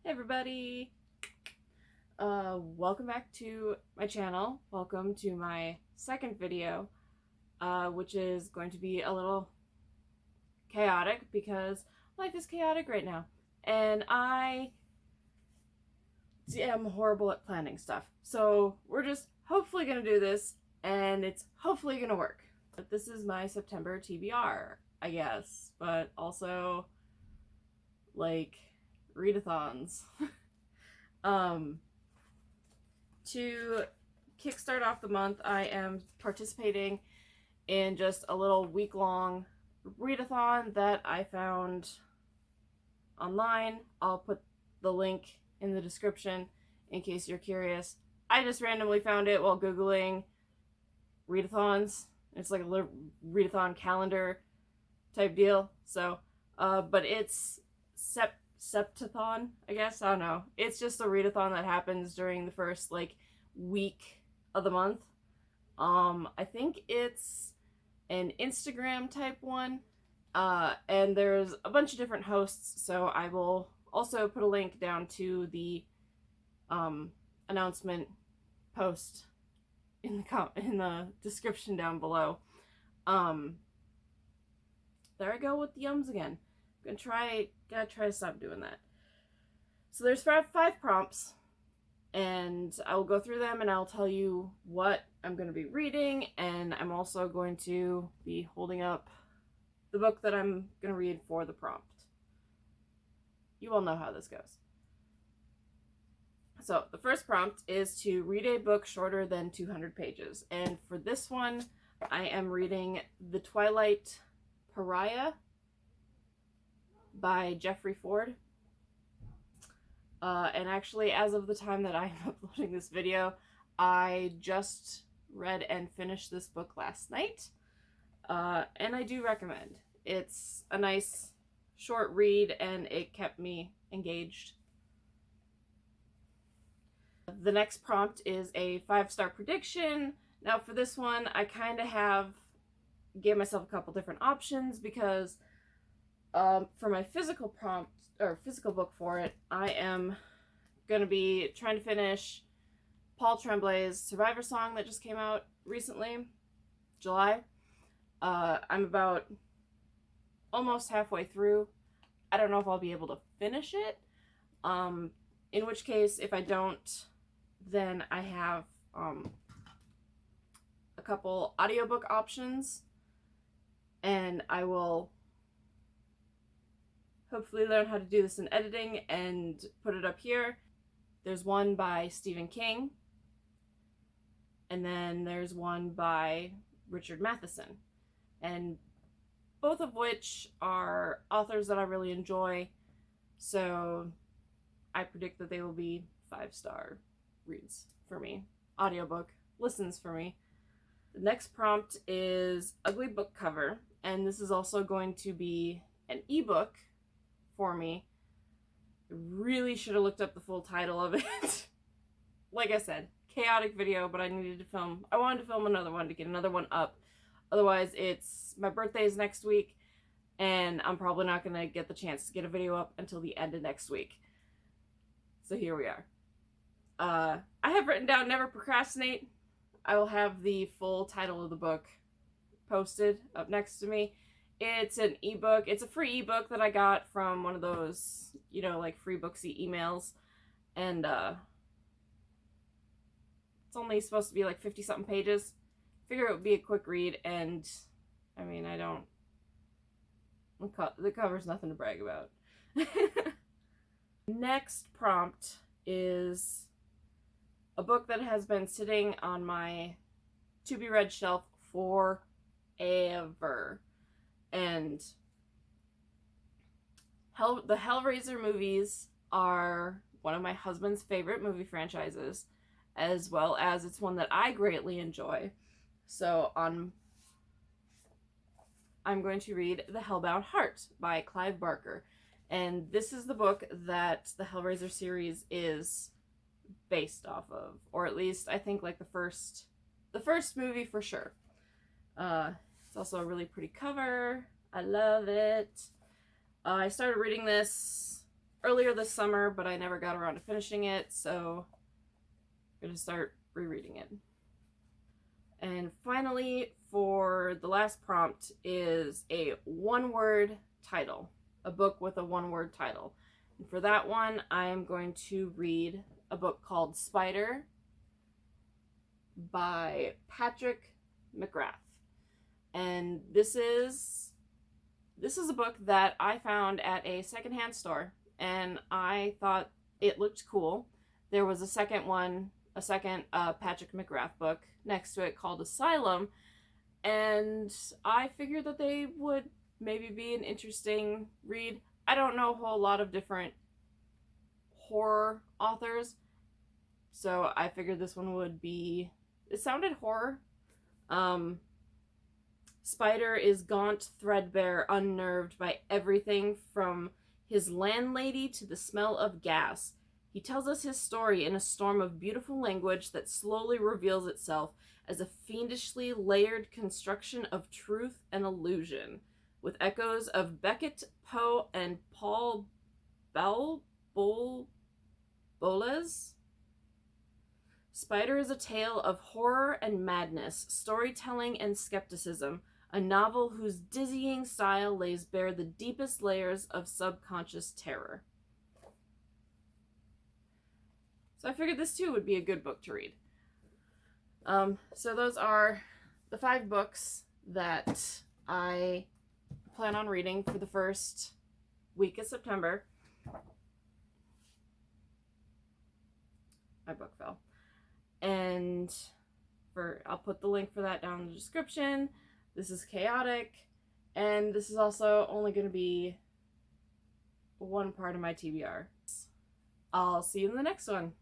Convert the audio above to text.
Hey everybody! Welcome back to my channel. Welcome to my second video, which is going to be a little chaotic because life is chaotic right now. And I am horrible at planning stuff. So we're just hopefully going to do this and it's hopefully going to work. But this is my September TBR, I guess. But also, like, readathons. To kickstart off the month, I am participating in just a little week-long readathon that I found online. I'll put the link in the description in case you're curious. I just randomly found it while Googling readathons. It's like a little readathon calendar type deal. So, but it's Septathon, I guess. I don't know. It's just a readathon that happens during the first week of the month. I think it's an Instagram type one, and there's a bunch of different hosts. So I will also put a link down to the announcement post in the description down below. There I go with the yums again. Gotta try to stop doing that. So there's five prompts, and I will go through them and I'll tell you what I'm going to be reading, and I'm also going to be holding up the book that I'm going to read for the prompt. You all know how this goes. So the first prompt is to read a book shorter than 200 pages, and for this one I am reading The Twilight, Pariah by Jeffery Ford. And actually, as of the time that I am uploading this video, I just read and finished this book last night. And I do recommend. It's a nice short read and it kept me engaged. The next prompt is a 5-star prediction. Now for this one, I kind of gave myself a couple different options because for my physical prompt, or physical book for it, I am going to be trying to finish Paul Tremblay's Suvivor song that just came out recently, July. I'm about almost halfway through. I don't know if I'll be able to finish it. In which case, if I don't, then I have a couple audiobook options, and I will hopefully learn how to do this in editing and put it up here. There's one by Stephen King, and then there's one by Richard Matheson, and both of which are authors that I really enjoy, so I predict that they will be 5-star reads for me, audiobook listens for me. The next prompt is ugly book cover, and this is also going to be an ebook for me. I really should have looked up the full title of it. Like I said, chaotic video, but I wanted to film another one to get another one up. Otherwise, my birthday is next week, and I'm probably not going to get the chance to get a video up until the end of next week. So here we are. I have written down Never Procrastinate. I will have the full title of the book posted up next to me. It's an ebook. It's a free ebook that I got from one of those, free booksy emails. And it's only supposed to be 50-something pages. Figure it would be a quick read, and I mean, the cover's nothing to brag about. Next prompt is a book that has been sitting on my to-be-read shelf forever. And the Hellraiser movies are one of my husband's favorite movie franchises, as well as it's one that I greatly enjoy. So I'm going to read The Hellbound Heart by Clive Barker. And this is the book that the Hellraiser series is based off of, or at least I think the first movie for sure. It's also a really pretty cover. I love it. I started reading this earlier this summer, but I never got around to finishing it, so I'm going to start rereading it. And finally, for the last prompt is a one-word title, a book with a one-word title. And for that one, I am going to read a book called Spider by Patrick McGrath. And this is a book that I found at a secondhand store, and I thought it looked cool. There was a second Patrick McGrath book next to it called Asylum, and I figured that they would maybe be an interesting read. I don't know a whole lot of different horror authors, so I figured this one would be, it sounded horror. Spider is gaunt, threadbare, unnerved by everything from his landlady to the smell of gas. He tells us his story in a storm of beautiful language that slowly reveals itself as a fiendishly layered construction of truth and illusion, with echoes of Beckett, Poe, and Paul Boles. Spider is a tale of horror and madness, storytelling and skepticism, a novel whose dizzying style lays bare the deepest layers of subconscious terror. So I figured this too would be a good book to read. So those are the 5 books that I plan on reading for the first week of September. My book fell. And I'll put the link for that down in the description. This is chaotic, and this is also only going to be one part of my TBR. I'll see you in the next one.